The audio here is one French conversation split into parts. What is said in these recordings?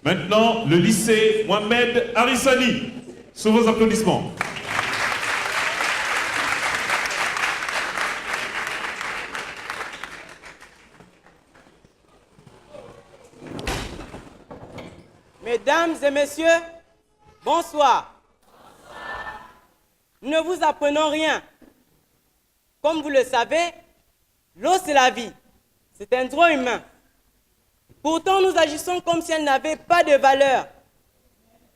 Maintenant, le lycée Mohamed Harissani. Sous vos applaudissements. Mesdames et messieurs, bonsoir. Nous ne vous apprenons rien. Comme vous le savez, l'eau c'est la vie. C'est un droit humain. Pourtant, nous agissons comme si elle n'avait pas de valeur.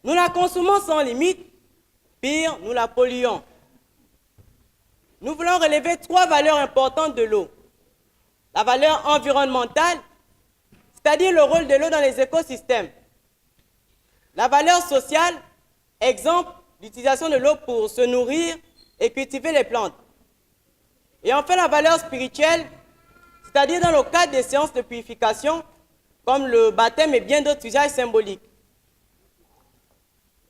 Nous la consommons sans limite. Pire, nous la polluons. Nous voulons relever 3 valeurs importantes de l'eau. La valeur environnementale, c'est-à-dire le rôle de l'eau dans les écosystèmes. La valeur sociale, exemple, l'utilisation de l'eau pour se nourrir et cultiver les plantes. Et enfin, la valeur spirituelle, c'est-à-dire dans le cadre des séances de purification, comme le baptême et bien d'autres usages symboliques.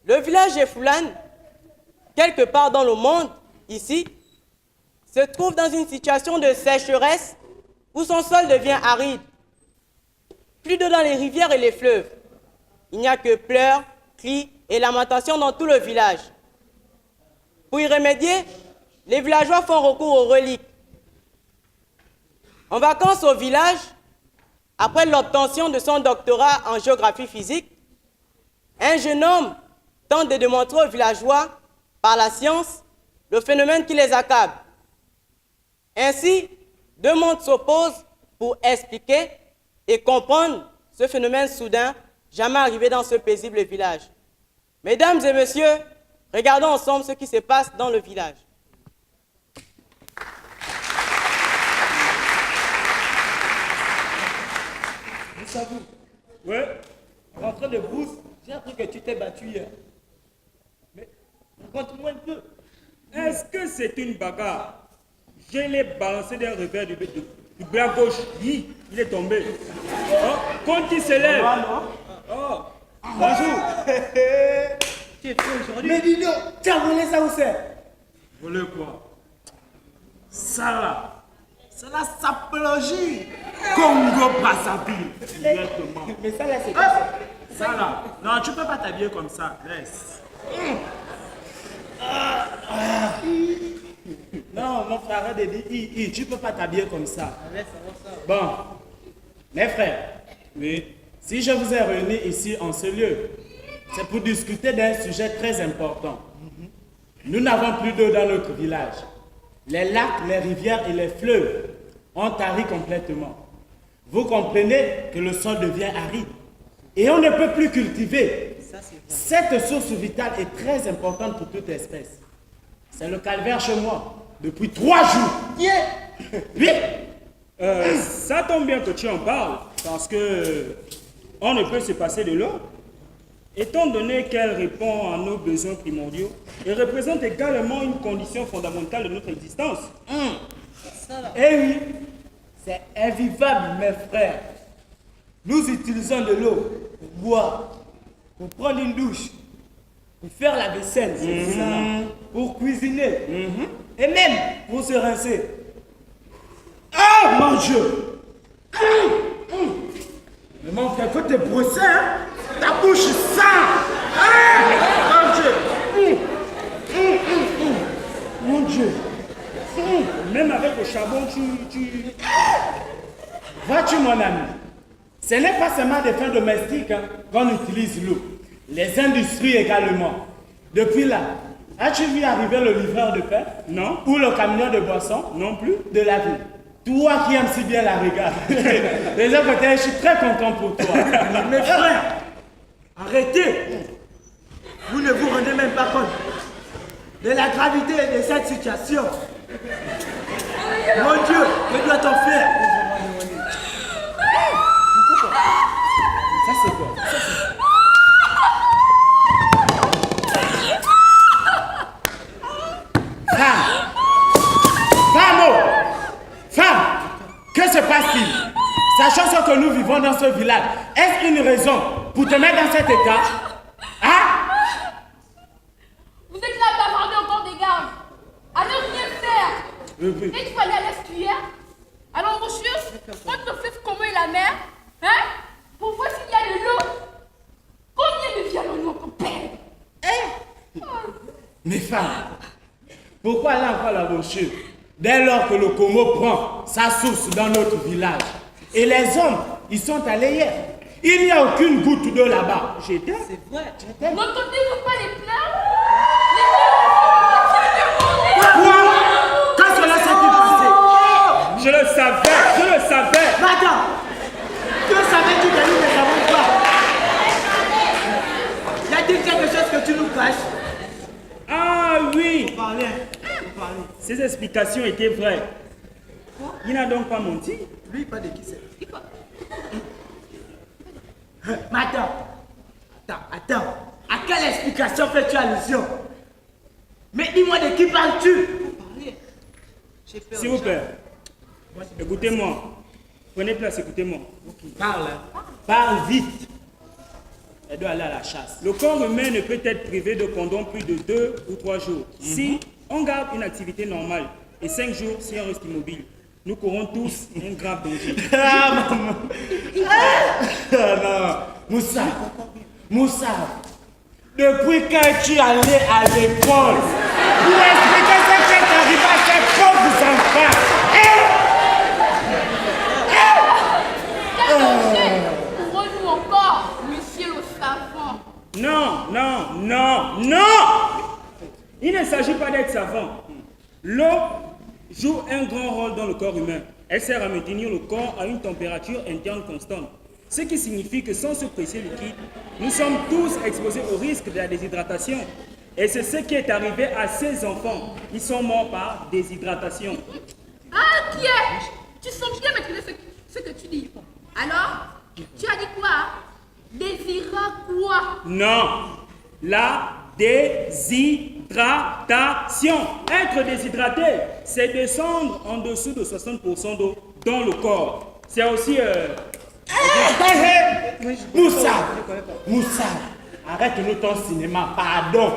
Le village de Foulane, quelque part dans le monde, ici, se trouve dans une situation de sécheresse où son sol devient aride. Plus d'eau dans les rivières et les fleuves. Il n'y a que pleurs, cris et lamentations dans tout le village. Pour y remédier, les villageois font recours aux reliques. En vacances au village, après l'obtention de son doctorat en géographie physique, un jeune homme tente de démontrer aux villageois, par la science, le phénomène qui les accable. Ainsi, 2 mondes s'opposent pour expliquer et comprendre ce phénomène soudain, jamais arrivé dans ce paisible village. Mesdames et messieurs, regardons ensemble ce qui se passe dans le village. Savou. Ouais. Rentrant de brousse, j'ai appris que tu t'es battu hier. Mais raconte-moi un peu. Est-ce que c'est une bagarre? Je l'ai balancé d'un revers du bras gauche. Il est tombé. Oh, quand il se lève. Oh, bonjour. Tu es fou aujourd'hui. Mais dis donc, tu as volé ça où c'est? Volé quoi? Ça là. Ça là, ça plonge. Congo Brazzaville. Exactement. Mais ça là, c'est quoi ça? Ça là. Non, tu peux pas t'habiller comme ça. Laisse. Non, mon frère, arrête de dire, tu peux pas t'habiller comme ça. Bon, mes frères, oui, si je vous ai réunis ici en ce lieu, c'est pour discuter d'un sujet très important. Nous n'avons plus d'eau dans notre village. Les lacs, les rivières et les fleuves ont tari complètement. Vous comprenez que le sol devient aride et on ne peut plus cultiver. Cette source vitale est très importante pour toute espèce. C'est le calvaire chez moi depuis 3 jours. Oui. Ça tombe bien que tu en parles, parce que on ne peut se passer de l'eau, étant donné qu'elle répond à nos besoins primordiaux et représente également une condition fondamentale de notre existence. Eh oui, c'est invivable, mes frères. Nous utilisons de l'eau pour boire, pour prendre une douche, pour faire la vaisselle, pour cuisiner, et même pour se rincer. Ah, mon Dieu! Mais mon frère, faut te brosser, hein? Ta bouche sale! Ah, mon Dieu! Mon Dieu! Même avec le charbon, tu... Vois-tu, mon ami? Ce n'est pas seulement des fins domestiques qu'on utilise l'eau. Les industries également. Depuis là, as-tu vu arriver le livreur de pain? Non. Ou le camion de boisson? Non plus. De la ville. Toi qui aimes si bien la regard. Les autres côtés, je suis très content pour toi. Mes frères, arrêtez. Vous ne vous rendez même pas compte de la gravité de cette situation. Mon Dieu, que doit-on faire? Ça c'est quoi? Femme, que se passe-t-il? Sachant ce que nous vivons dans ce village, est-ce une raison pour te mettre dans cet état? Hein? Vous êtes là à bavarder encore des gardes, à ne rien faire. Et tu vas aller à l'estuaire, à l'embouchure, entre le fleuve commun et la mer, hein? Pour voir s'il y a de l'eau. Mes femmes, pourquoi aller encore la brochure dès lors que le Congo prend sa source dans notre village? Et les hommes, ils sont allés hier. Il n'y a aucune goutte d'eau là-bas. J'étais. C'est vrai. N'entendez-vous pas les pleurs? Quoi? Quand cela s'est-il passé? Je le savais. Madame, que savais-tu de nous ne savons pas? Y a-t-il quelque chose que tu nous caches? Ah oui, Vous parlez. ces explications étaient vraies. Il n'a donc pas menti. Lui, pas de qui c'est. Madame, attends. À quelle explication fais-tu allusion? Mais dis-moi de qui parles-tu? S'il vous plaît, écoutez-moi. Prenez place, écoutez-moi. Parle, hein. Parle vite. Elle doit aller à la chasse. Le corps humain ne peut être privé de condom plus de 2 ou 3 jours. Si on garde une activité normale et 5 jours si on reste immobile, nous courons tous un grave danger. Ah, maman. Ah, non. Moussa. Depuis quand tu es allé à l'école pour expliquer ce qui est arrivé à ces pauvres enfants? Quel danger courons-nous encore, monsieur le savant? Non. Il ne s'agit pas d'être savant. L'eau joue un grand rôle dans le corps humain. Elle sert à maintenir le corps à une température interne constante. Ce qui signifie que sans ce précieux liquide, nous sommes tous exposés au risque de la déshydratation. Et c'est ce qui est arrivé à ces enfants. Ils sont morts par déshydratation. Ah, qui est? Tu sens bien maîtriser ce que tu dis. Alors, tu as dit quoi? Désira quoi? Non, la déshydratation. Être déshydraté, c'est descendre en dessous de 60% d'eau dans le corps. C'est aussi... Moussa, arrête-nous ton cinéma, pardon.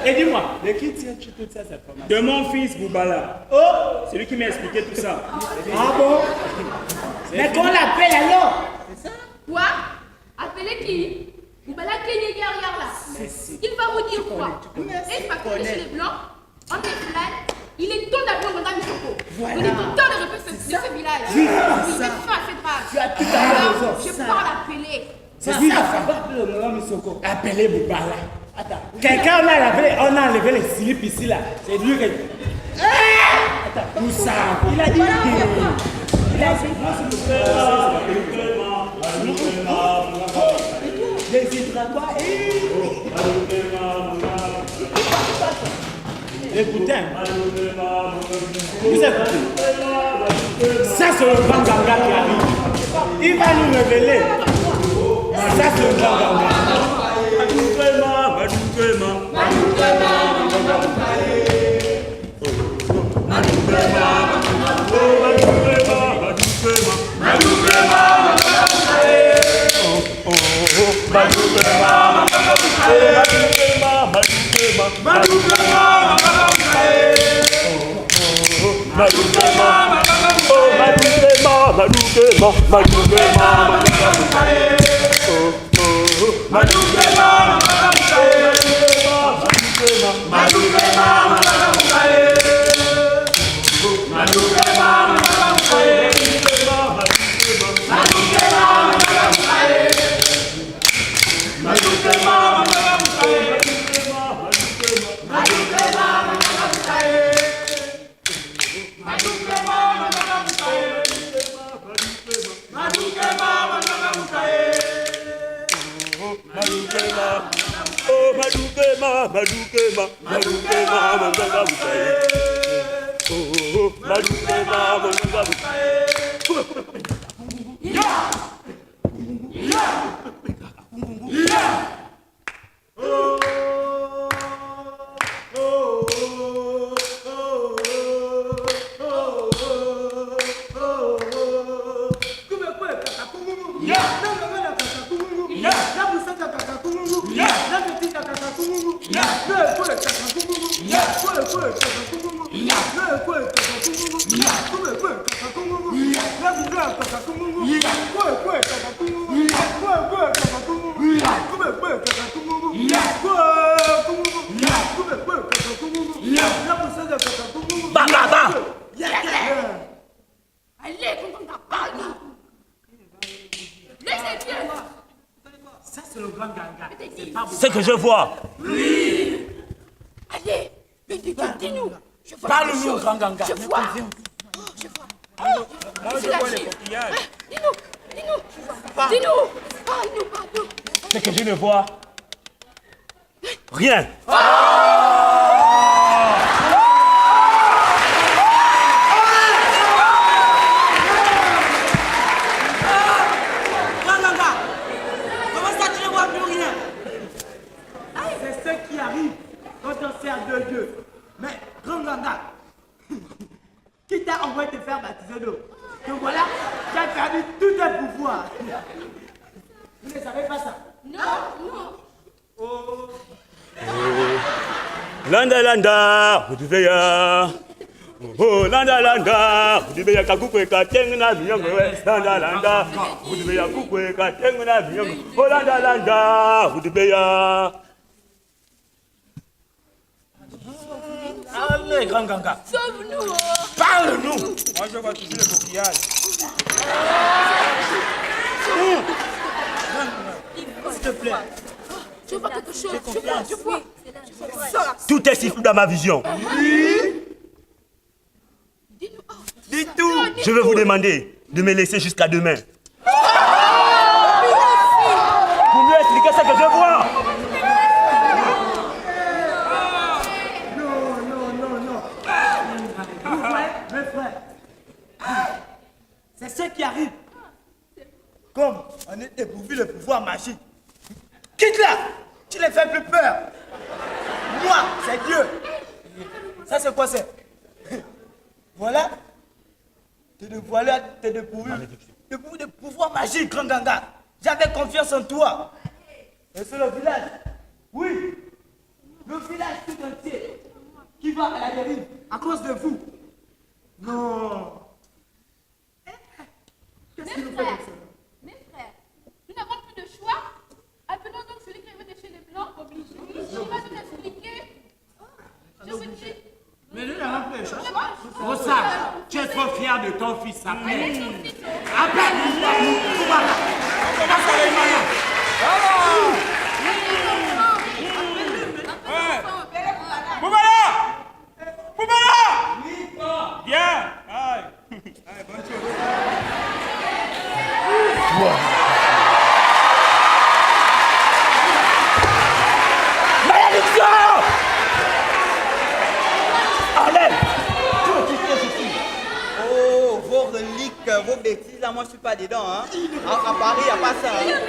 Et dis-moi, de qui tiens-tu toutes ces informations? de mon fils Boubala. Oh, C'est lui qui m'a expliqué tout ça. ah bon? Mais qu'on l'appelle alors? Quoi? Appelez qui? Boubala Kenny derrière là. Il va vous dire quoi? Et parce que chez les Blancs, on est flat, il est temps d'appeler Madame Misoko. Il est temps de refaire ce village. Oui, c'est ça, c'est grave. Tu as tout à fait raison. Je parle appeler. C'est ça. Appelez Boubala. Attends. Quelqu'un on a enlevé les slips ici là. C'est lui qui... Attends, Moussa. Il a dit... Écoutez, vous écoutez. Ça c'est le grand ganga qui arrive. Il va nous révéler. Ça c'est le grand ganga. c'est le grand ganga. C'est pas Ce que je vois. Allez, dis-nous. Je vois Parle-nous, quelque chose. grand ganga. Je vois. Je vois. Oh, Moi, c'est je la vois les Chine. coquillages. Dis-nous. Parle-nous. Ce que je ne vois. Rien. Grand Ganga, comment ça tu ne vois plus rien? C'est ce qui arrive quand on sert de Dieu. Mais, grand ganga, qui t'a envoyé te faire baptiser d'eau? Donc voilà, tu as perdu tous tes pouvoirs. Vous ne savez pas ça? Non. Landa landa, udiveya. Oh landa landa, udiveya kakukwe kateng na binyongo. Landa landa, udiveya kukwe kateng na binyongo. Oh landa landa, udiveya. Allez, grand ganga, Sauve-nous. parle-nous. Moi, je vois toujours les coquillages. S'il te plaît. Je vois quelque chose. Je vois. Tout est si flou dans ma vision. Dis-nous. Dis tout. Je vais vous demander de me laisser jusqu'à demain. Pour mieux expliquer ce que je vois. Vous voyez, mes frères, c'est ce qui arrive. Comme on est dépourvu de pouvoir magique. Quitte-la. Tu ne fais plus peur. Moi, c'est Dieu. Ça, c'est quoi c'est? Voilà. T'es dépourvu de pouvoir magique, grand ganga. J'avais confiance en toi. Et c'est le village. Oui. Le village tout entier qui va à la dérive à cause de vous. Non. Qu'est-ce que nous faisons? Mes frères, nous n'avons plus de choix. Appelons donc celui qui est venu de chez les Blancs, obligé. Il va nous expliquer. Je vous dis. Mais nous n'avons plus de choix. Je vois. Rosa, tu es trop fier de ton fils. Appelle. Appelle. Boubala! Boubala! Viens! Aïe! Aïe, bonne chose. Malédiction! Enlève! Oh, vos reliques, vos bêtises, là, moi je suis pas dedans. Hein. À Paris, il n'y a pas ça. Hein.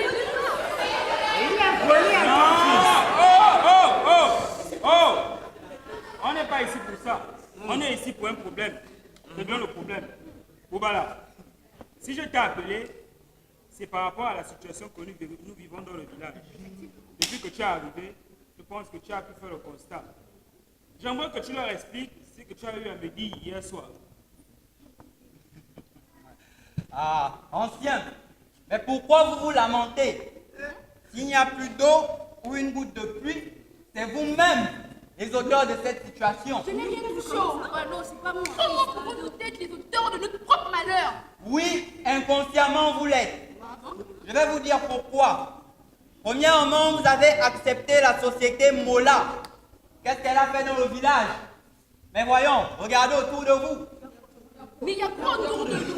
Oh! On n'est pas ici pour ça. On est ici pour un problème. C'est bien le problème. Boubala, si je t'ai appelé, c'est par rapport à la situation que nous vivons dans le village. Depuis que tu es arrivé, je pense que tu as pu faire le constat. J'aimerais que tu leur expliques ce que tu as eu à me dire hier soir. Ah, ancien, mais pourquoi vous vous lamentez? S'il n'y a plus d'eau ou une goutte de pluie, c'est vous-même les auteurs de cette situation. Je n'ai rien touché. Non, c'est pas moi. Comment pouvons-nous être les auteurs de notre propre malheur? Oui, inconsciemment vous l'êtes. Je vais vous dire pourquoi. Premièrement, vous avez accepté la société Mola. Qu'est-ce qu'elle a fait dans le village? Mais voyons, regardez autour de vous. Mais il y a quoi autour de nous?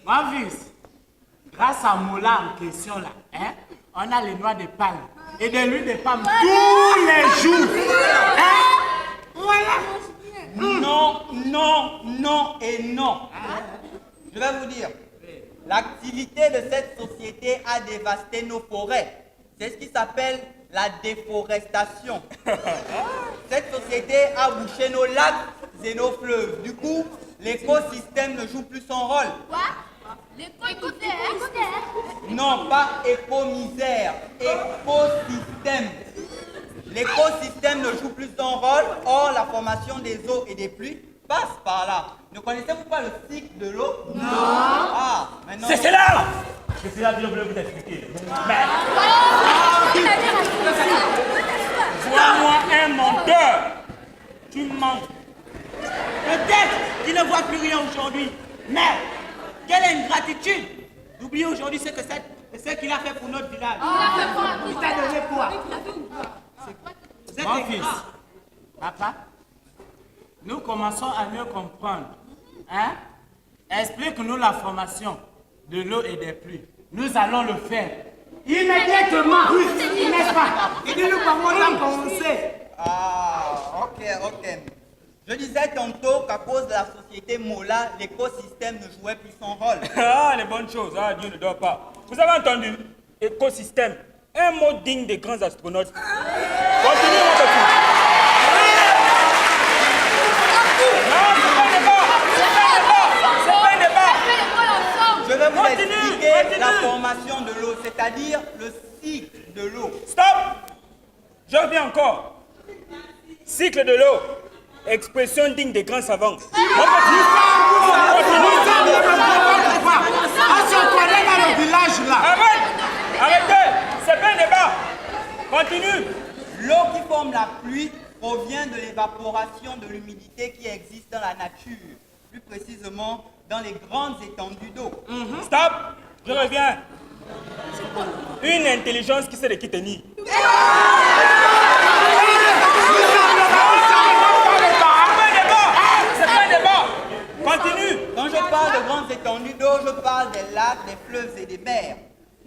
Ma fils, grâce à Mola en question là, hein, on a les noix de palme et de l'huile de palme tous les jours. Hein? Voilà. Non, non, non et non. Je vais vous dire, l'activité de cette société a dévasté nos forêts. C'est ce qui s'appelle la déforestation. Cette société a bouché nos lacs et nos fleuves. Du coup, l'écosystème ne joue plus son rôle. Quoi? L'éco-misère. Non, pas éco-misère, écosystème. L'écosystème ne joue plus son rôle, or la formation des eaux et des pluies passe par là. Ne connaissez-vous pas le cycle de l'eau? Non. Ah, maintenant... C'est cela! C'est cela que je voulais vous expliquer. Mais Vois-moi un menteur. Tu mens. Peut-être qu'il ne voit plus rien aujourd'hui. Mais quelle ingratitude d'oublier aujourd'hui ce que cette Et ce qu'il a fait pour notre village. Il Il t'a donné quoi? Mon fils, papa, nous commençons à mieux comprendre. Hein? Explique-nous la formation de l'eau et des pluies. Nous allons le faire. Immédiatement. Oui, n'est-ce pas? Et dis-nous comment on a commencé. Ah, ok. Je disais tantôt qu'à cause de la société Mola, l'écosystème ne jouait plus son rôle. Ah, les bonnes choses, ah, Dieu ne dort pas. Vous avez entendu? Écosystème, un mot digne des grands astronautes. Continuez, mon petit. Non, c'est pas un débat. Je vais vous expliquer la formation de l'eau, c'est-à-dire le cycle de l'eau. Stop! Je reviens encore. Cycle de l'eau. Expression digne des grands savants. Mon petit. On se connaît dans le village là. Arrêtez! C'est pas un débat. Continue. L'eau qui forme la pluie provient de l'évaporation de l'humidité qui existe dans la nature, plus précisément dans les grandes étendues d'eau. Stop! Je reviens. Une intelligence qui sait de qui tenir. C'est pas un débat. Continue. Quand je parle de grandes étendues d'eau, je parle des lacs, des fleuves et des mers.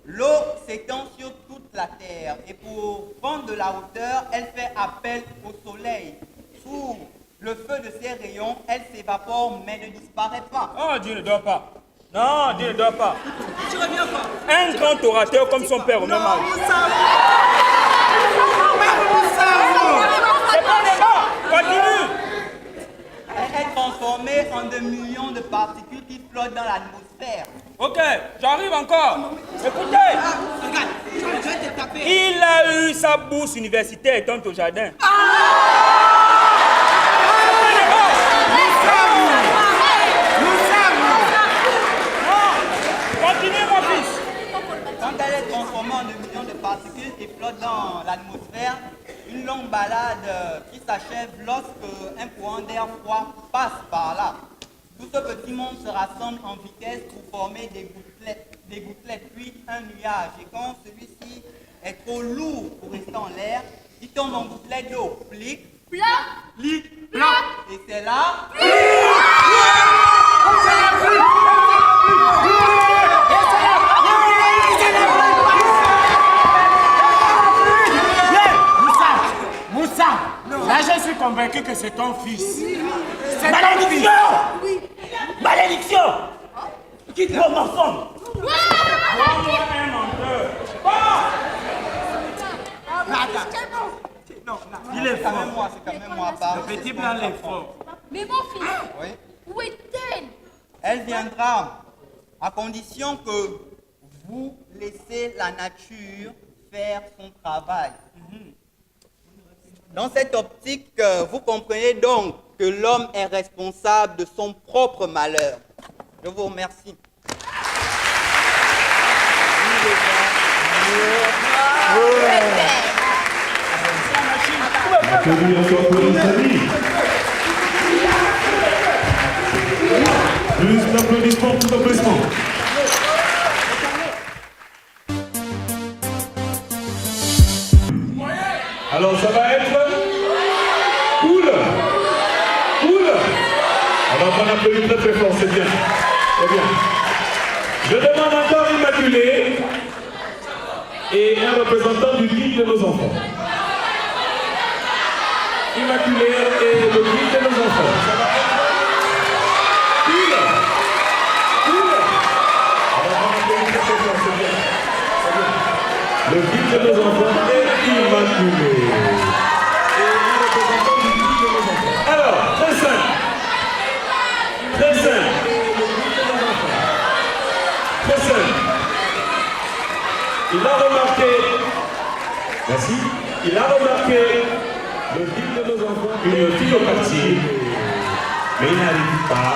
L'eau s'étend sur toute la terre et pour prendre de la hauteur, elle fait appel au soleil. Sous le feu de ses rayons, elle s'évapore mais ne disparaît pas. Oh, Dieu ne dort pas. Non, Dieu ne dort pas. Tu reviens pas. Un grand orateur comme son père au même âge. C'est pas un débat. Continue. Elle est transformée en de millions de particules qui flottent dans l'atmosphère. Ok, j'arrive encore. Écoutez. Il a eu sa bourse universitaire étant au jardin. Continuez, mon fils. Quand elle est transformée en de millions de particules qui flottent dans l'atmosphère, une longue balade qui s'achève lorsque un courant d'air froid passe par là. Tout ce petit monde se rassemble en vitesse pour former des gouttelettes, puis un nuage. Et quand celui-ci est trop lourd pour rester en l'air, il tombe en gouttelettes d'eau. Plic, plic, et c'est là. Moussa, là je suis convaincu que c'est ton fils. C'est Malédiction! Malédiction! Quitte-moi ma femme! Il est C'est quand fort. même moi, pardon. Le petit blanc est fort. Mais mon fils, Oui. où est-elle? Elle viendra à condition que vous laissez la nature faire son travail. Dans cette optique, vous comprenez donc que l'homme est responsable de son propre malheur. Je vous remercie. Applaudis encore pour les amis. Plus d'applaudissements, plus d'applaudissements. Alors ça va être cool. Alors on applaudit très très fort, c'est bien. C'est bien. Je demande encore Immaculée et un représentant du guide de nos enfants. Immaculée et le guide de nos enfants. Ça va être cool. Alors on applaudit très très fort, c'est bien. C'est bien. Le guide de nos enfants est Immaculée. Et un représentant du guide de nos enfants. Alors, très simple. Très simple. Très simple. Il a remarqué, merci, il a remarqué le guide de nos enfants, une fille au quartier, mais il n'arrive pas.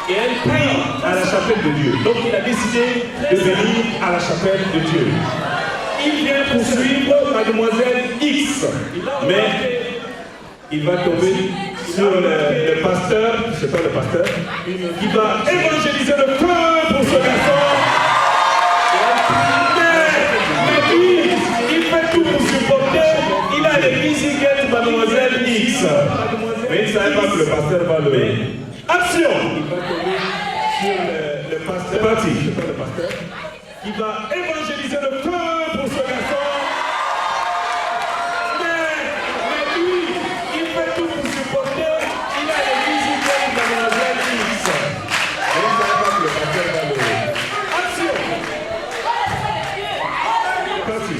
Et elle prie à la chapelle de Dieu. Donc il a décidé de venir à la chapelle de Dieu. Il vient poursuivre mademoiselle X, mais il va tomber sur le pasteur, je ne sais pas le pasteur, qui va évangéliser le feu pour ce garçon. Et elle prie pasteur va le... Action! Il va tomber sur le pasteur. C'est parti. Le pasteur. Qui va évangéliser le feu pour ce garçon. Mais lui, il fait tout pour supporter. Il a les musiciens de Mademoiselle X. Et vous savez pas que le pasteur va le... Action! C'est parti.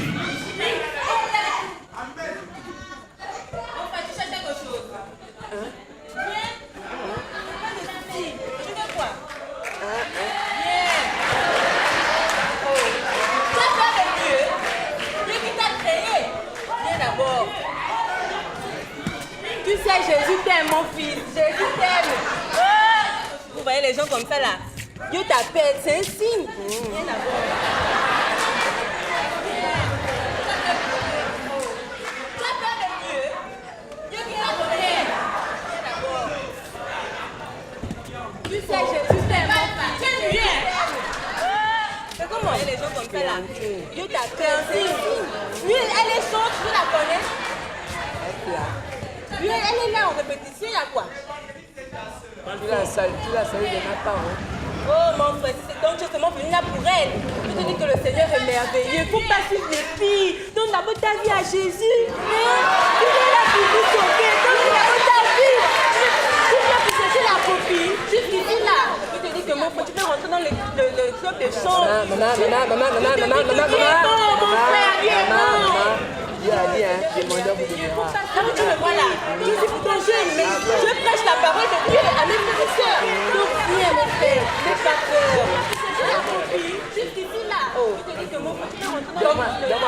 Tu sais, Jésus t'aime, mon fils. Jésus t'aime. Vous voyez les gens comme ça là. Dieu t'appelle, c'est un signe. Viens d'abord. Tu as peur de Dieu. Dieu qui t'a donné. Viens d'abord. Tu sais, Jésus t'aime, mon fils. Tu es. C'est comment vous voyez les gens comme ça là. Dieu t'appelle, c'est un signe. Lui, elle est chante, tu la connais. Lui, elle est là en répétition, il y a quoi? Tu l'as salué de ma part. Oh mon frère, donc je suis seulement venu là pour elle. Je te dis que le Seigneur est merveilleux. Il ne faut pas suivre les filles. Donne d'abord ta vie à Jésus. Hein? Tu es là pour vous sauver. Donne d'abord ta vie. Tu viens pour chercher la copine. Jusqu'ici là. Je te dis que mon frère, tu peux rentrer dans le club de chant. Mon frère, viens. Dieu a dit, hein, demandez vous donnera. Tu me vois là, je suis plutôt jeune, mais je prêche la parole de Dieu à mes frères et sœurs. Donc viens mon frère, n'aie pas peur. Jusqu'ici là, je te dis que mon frère, tu rentres dans mon frère,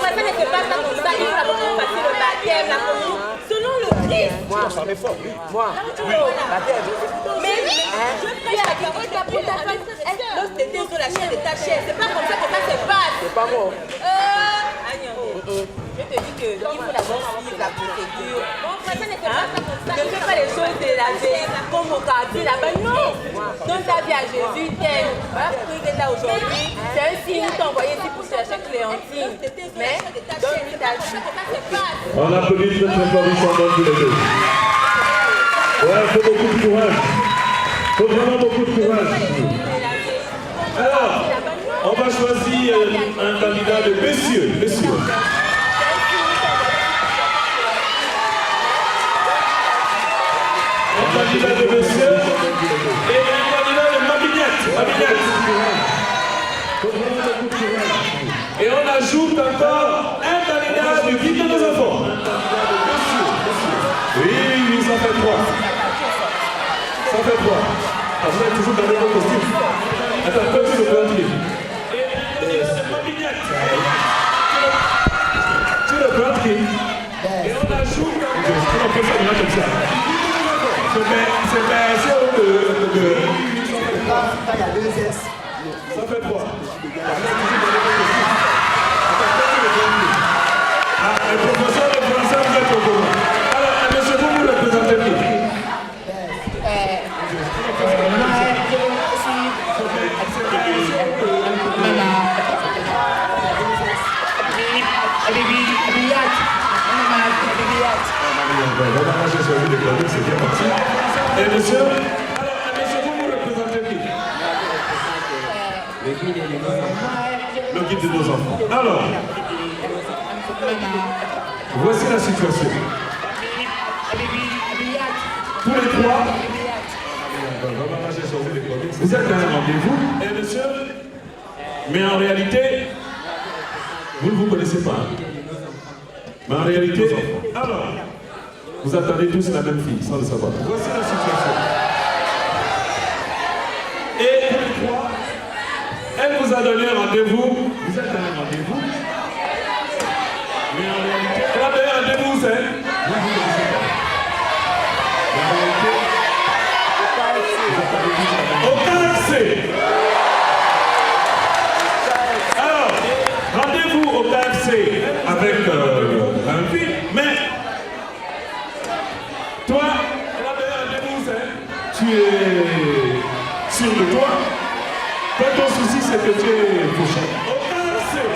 ça n'était pas ça comme ça, il faut d'abord passer le baptême, la communion, selon le Christ. Moi, ça m'est fort, oui. Moi, mais oui, je prêche la parole de Dieu à mes frères et sœurs. Donc t'étais sur la chair de ta chair, c'est pas comme ça que ça se passe. c'est pas moi. Je te dis qu'il faut d'abord suivre la procédure. Ne fais pas les choses de la vie comme au quartier là-bas. Non! Donne ta vie à Jésus, t'aime. Voilà pourquoi il est là aujourd'hui. C'est un signe, il t'a envoyé ici pour chercher Clémentine. Mais donne ta vie. On applaudit très fort, ils sont bons tous les deux. Ouais, il faut beaucoup de courage. Il faut vraiment beaucoup de courage. Alors, on va choisir un candidat de messieurs. Un candidat de messieurs et un candidat de Mabinette. Et on ajoute encore un candidat du guide de nos enfants. Oui, ça fait 3. Ça fait 3. Vous avez toujours gardé vos costumes. Attends, peux-tu le prendre? Tu le prends qui? Et on ajoute on peut faire comme ça. C'est ça fait 3. Le professeur de français, vous êtes au courant. Alors, monsieur, vous me représentez qui? C'est bien parti. Et monsieur, vous me représentez qui? Le guide de nos enfants. Alors, voici la situation. Tous les trois, vous êtes à un rendez-vous, et monsieur, mais en réalité, vous ne vous connaissez pas. Mais en réalité, alors, vous attendez tous la même fille, sans le savoir. Voici la situation. Et tous les trois, elle vous a donné un rendez-vous. Vous êtes à un rendez-vous. Mais en réalité, elle a donné un rendez-vous, c'est. Vous ne vous connaissez pas. En réalité, au KFC. Alors, rendez-vous au KFC avec un film, mais toi, elle a donné un rendez-vous, tu es sûr de toi. Toi, ton souci, c'est que tu es fauché.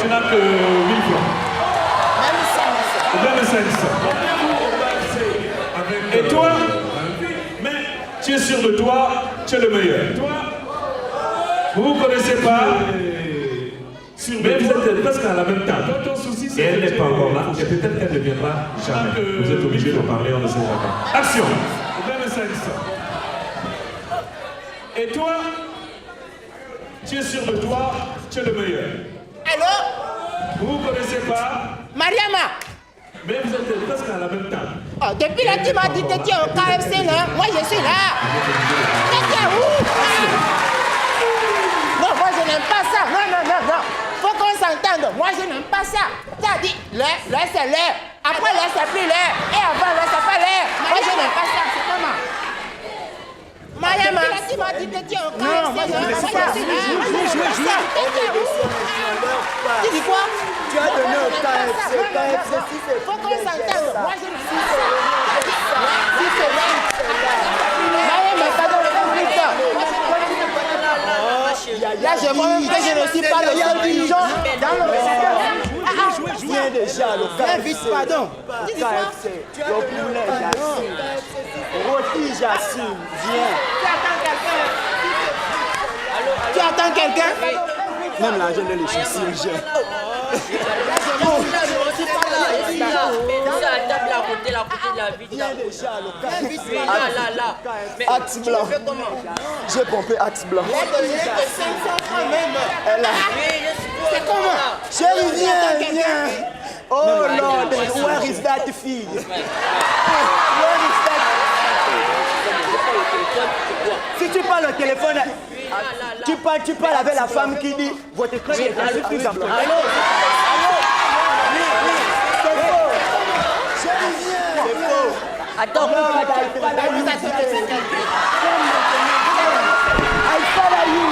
Tu n'as que 1000 francs. Même 500. Rendez-vous au KFC avec toi, mais tu es sûr de toi, tu es le meilleur. Toi, vous ne connaissez pas, mais vous êtes presque à la même table. Et elle n'est pas encore là, et peut-être qu'elle ne viendra jamais. Vous êtes obligé de parler, on ne sait jamais. Action! Et toi, tu es sûr de toi, tu es le meilleur. Allô? Vous ne connaissez pas, Mariama! mais vous êtes presque à la même table. Oh, depuis là, tu m'as dit que tu es au KFC là. Moi, je suis là. Mais tu es où? Non, moi, je n'aime pas ça. Non. Faut qu'on s'entende. Moi, je n'aime pas ça. Tu as dit l'heure, c'est l'heure. Après, l'heure, c'est plus l'heure. Et avant, l'heure, c'est pas l'heure. Moi, je n'aime pas ça. C'est comment? Mariama, tu m'as dit que tu es au KFC. Non, moi, je n'aime pas ça. Tu dis quoi? Tu as donné au KFC. Faut qu'on s'entende. Moi, je n'aime pas ça. Si c'est là. Mariama, pardon, là, je vois même que je ne suis pas le seul dirigeant dans le restaurant. Viens déjà, le KFC. Vite, pardon. KFC, le poulet, j'assume. Rôti, j'assume. Viens. Tu attends quelqu'un? Même l'argent de l'échec, j'ai. Axe blanc. J'ai pompé axe blanc. Elle a. C'est comment? Chérie, viens. Oh Lord, where is that fille? Where is that? Si tu parles au téléphone, tu parles avec la femme qui dit votre crédit est plus important. Allô? C'est faux. Chérie, viens. C'est faux. Attends, I follow you.